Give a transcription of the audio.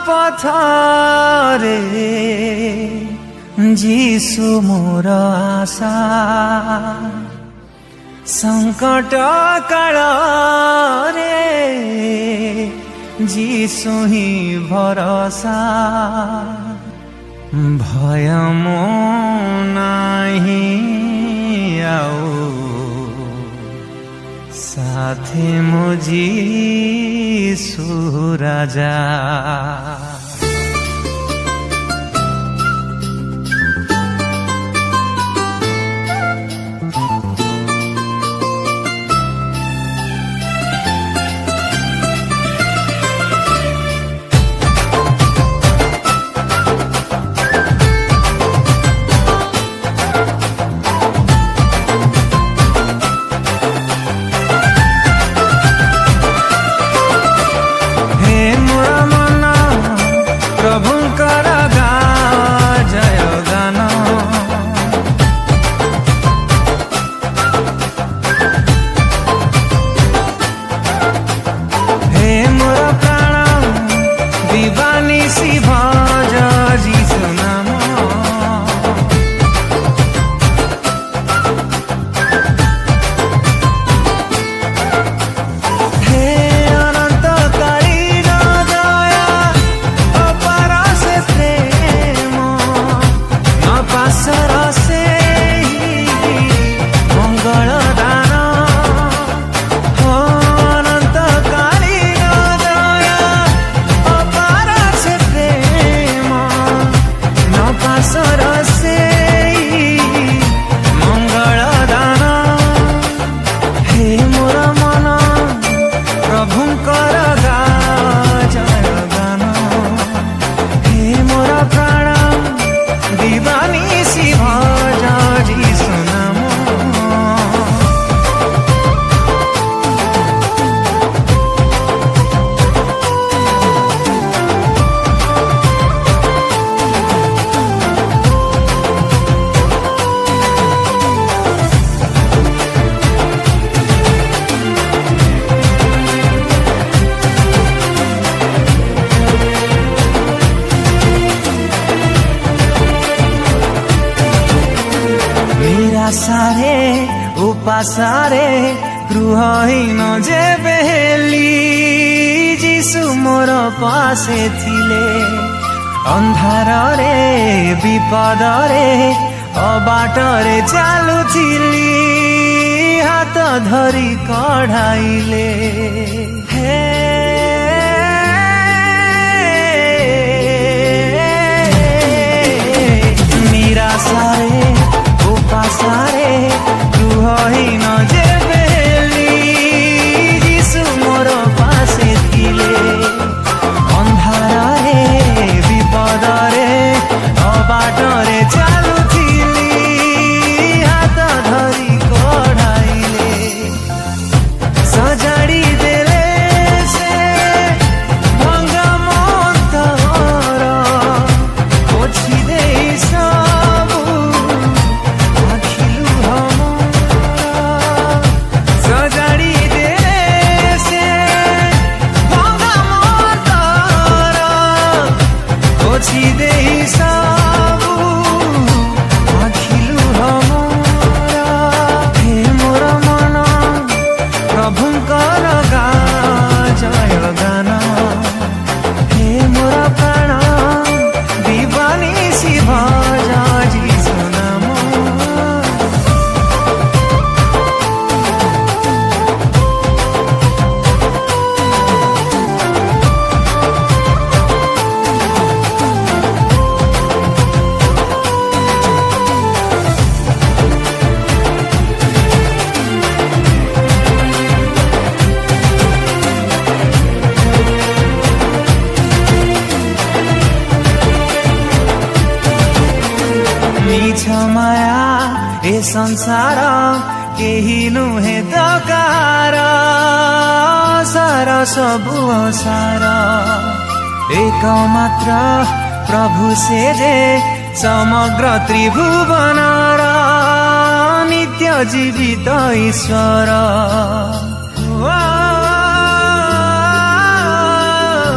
पथरे जीशु मोर आशा संकट काल रे जीशु ही भरोसा भय मो नाही आओ साथे मो जीशु राजा। आशारे उपासारे गृहहीन जे बेली जीशु मोर पासे थिले अंधार रे विपद रे अबाटरे चालुथिली हाथ धरी कढ़ाइले हे निराशारे उपासारे गृहहीन जे बेली जीशु मोर पासे थिले अंधार रे विपद रे अबाटरे चालुथिली हाथ धरी कढ़ाइले सजाड़ी देले से भंगा मंतर पोछि देई सबु आखिलु हमरा सजाड़ी देले से भंगा मंतर पोछि देई सबु आखिलु हमरा हे मोर मन प्रभुंकर जय गान हे मोर प्राण दीवानी शिव जीशु नाम मिछ माया ए संसार केही नुहे दकार सार सबु सार एक मात्र प्रभु से जे समग्र त्रिभुवनर नित्य जीवित ईश्वर।